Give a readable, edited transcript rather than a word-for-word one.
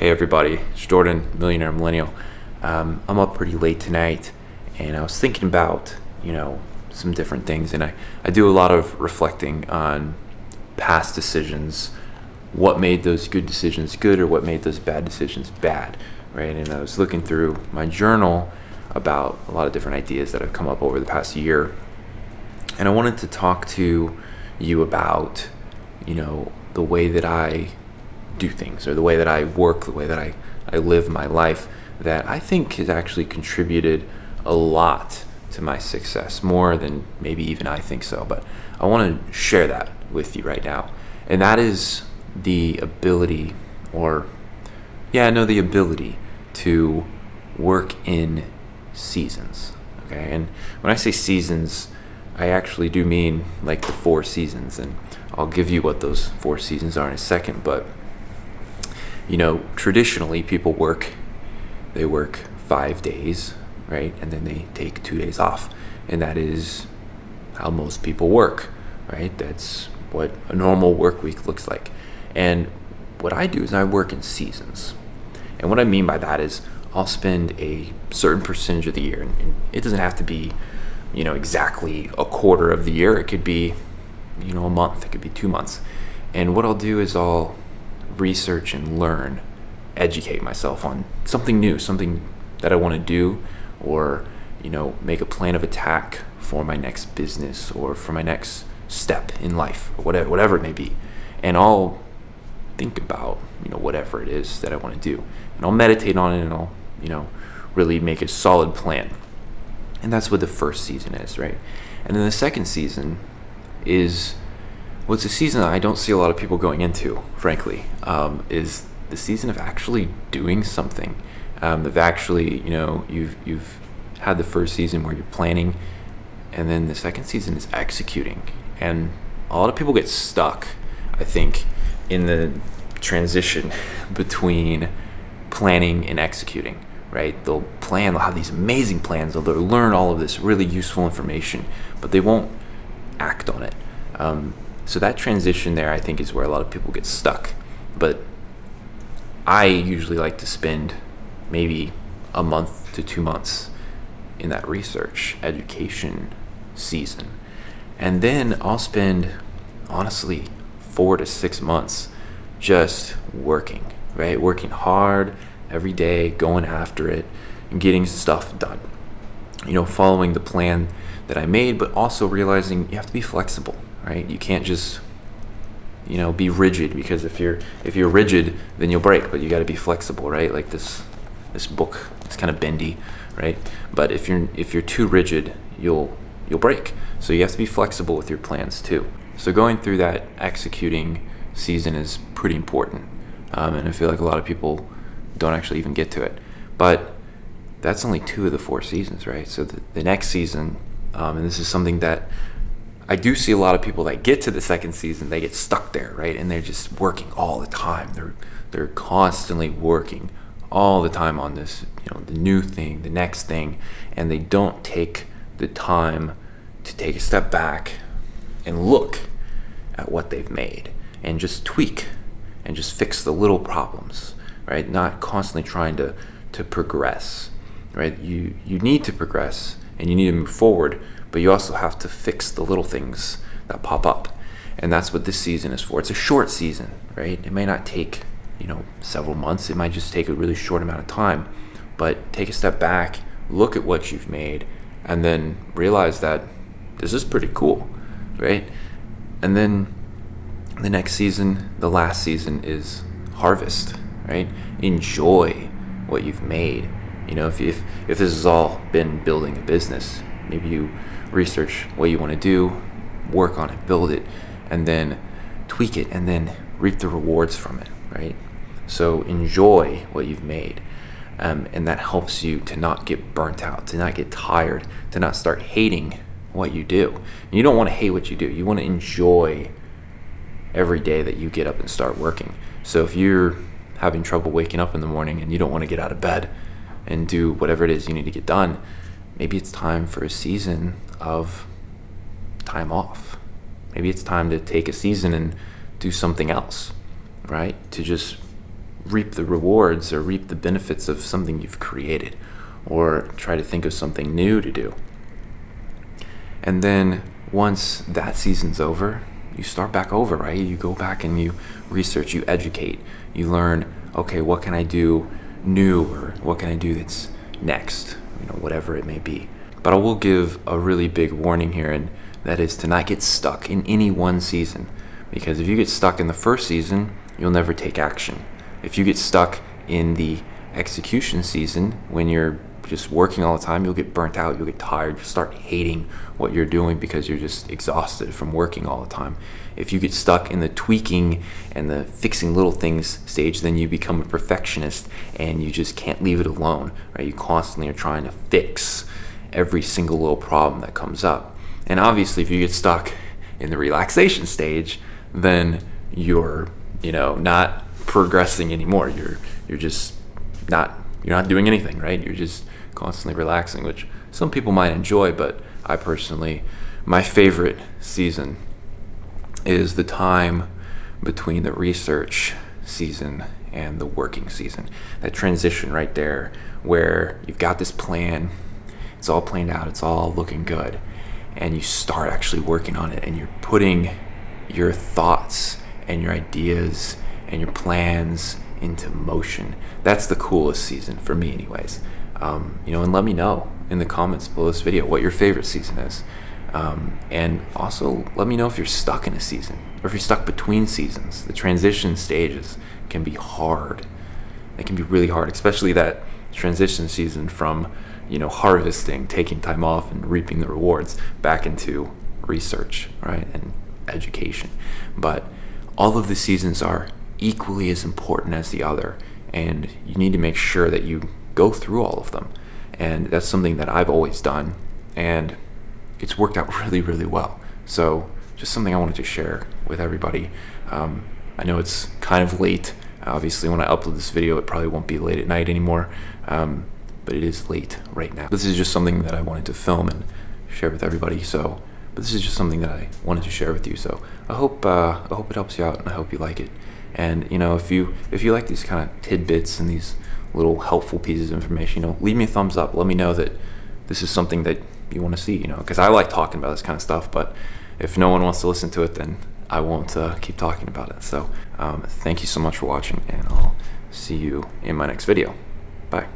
Hey everybody, it's Jordan, Millionaire, Millennial. I'm up pretty late tonight, and I was thinking about, some different things, and I do a lot of reflecting on past decisions, what made those good decisions good or what made those bad decisions bad, right? And I was looking through my journal about a lot of different ideas that have come up over the past year, and I wanted to talk to you about, the way that I do things, or the way that I work, the way that I live my life, that I think has actually contributed a lot to my success, more than maybe even I think so. But I want to share that with you right now. And that is the ability, the ability to work in seasons. Okay. And when I say seasons, I actually do mean like the 4 seasons. And I'll give you what those 4 seasons are in a second. But traditionally people work 5 days, right? And then they take 2 days off. And that is how most people work, right? That's what a normal work week looks like. And what I do is I work in seasons. And what I mean by that is I'll spend a certain percentage of the year, and it doesn't have to be, exactly a quarter of the year. It could be, a month, it could be 2 months. And what I'll do is I'll research and learn, educate myself on something new, something that I want to do, or make a plan of attack for my next business or for my next step in life, or whatever it may be. And I'll think about whatever it is that I want to do, and I'll meditate on it, and I'll really make a solid plan. And that's what the first season is, right? And then the second season is what's a season that I don't see a lot of people going into, frankly, is the season of actually doing something. Of actually, you've had the first season where you're planning, and then the second season is executing. And a lot of people get stuck, I think, in the transition between planning and executing, right? They'll have these amazing plans, they'll learn all of this really useful information, but they won't act on it. So that transition there, I think, is where a lot of people get stuck. But I usually like to spend maybe a month to 2 months in that research, education season. And then I'll spend, honestly, 4 to 6 months just working, right? Working hard every day, going after it, and getting stuff done. Following the plan that I made, but also realizing you have to be flexible, right? You can't just be rigid, because if you're rigid, then you'll break. But you got to be flexible, right? Like this book, it's kind of bendy, right? But if you're too rigid, you'll break. So you have to be flexible with your plans too. So going through that executing season is pretty important, and I feel like a lot of people don't actually even get to it. But that's only 2 of the 4 seasons, right? So the next season, and this is something that I do see a lot of people that get to the second season, they get stuck there, right? And they're just working all the time. They're constantly working all the time on this, the new thing, the next thing, and they don't take the time to take a step back and look at what they've made and just tweak and just fix the little problems, right? Not constantly trying to progress, right? You need to progress and you need to move forward, but you also have to fix the little things that pop up. And that's what this season is for. It's a short season, right? It may not take, several months. It might just take a really short amount of time. But take a step back, look at what you've made, and then realize that this is pretty cool, right? And then the next season, the last season, is harvest, right? Enjoy what you've made. If this has all been building a business, maybe you research what you want to do, work on it, build it, and then tweak it, and then reap the rewards from it, right? So enjoy what you've made, and that helps you to not get burnt out, to not get tired, to not start hating what you do. You don't want to hate what you do. You want to enjoy every day that you get up and start working. So if you're having trouble waking up in the morning and you don't want to get out of bed and do whatever it is you need to get done, maybe it's time for a season of time off. Maybe it's time to take a season and do something else, right? To just reap the rewards or reap the benefits of something you've created, or try to think of something new to do. And then once that season's over, you start back over, right? You go back and you research, you educate, you learn, okay, what can I do new, or what can I do that's next, whatever it may be. But I will give a really big warning here, and that is to not get stuck in any one season. Because if you get stuck in the first season, you'll never take action. If you get stuck in the execution season, when you're just working all the time, you'll get burnt out, you'll get tired, you'll start hating what you're doing because you're just exhausted from working all the time. If you get stuck in the tweaking and the fixing little things stage, then you become a perfectionist and you just can't leave it alone, right? You constantly are trying to fix every single little problem that comes up. And obviously, if you get stuck in the relaxation stage, then you're, not progressing anymore. You're just not doing anything, right? You're just constantly relaxing, which some people might enjoy, but I personally, my favorite season is the time between the research season and the working season. That transition right there, where you've got this plan, it's all planned out, it's all looking good, and you start actually working on it, and you're putting your thoughts and your ideas and your plans into motion. That's the coolest season for me anyways. And let me know in the comments below this video what your favorite season is. And also let me know if you're stuck in a season, or if you're stuck between seasons. The transition stages can be hard. They can be really hard, especially that transition season from, harvesting, taking time off and reaping the rewards, back into research, right, and education. But all of the seasons are equally as important as the other, and you need to make sure that you go through all of them. And that's something that I've always done, and it's worked out really, really well. So just something I wanted to share with everybody. I know it's kind of late. Obviously, when I upload this video, it probably won't be late at night anymore, but it is late right now. This is just something that I wanted to film and share with everybody. But this is just something that I wanted to share with you. So I hope it helps you out, and I hope you like it. And if you like these kind of tidbits and these little helpful pieces of information, leave me a thumbs up. Let me know that this is something that you want to see, because I like talking about this kind of stuff. But if no one wants to listen to it, then I won't keep talking about it. So thank you so much for watching, and I'll see you in my next video. Bye.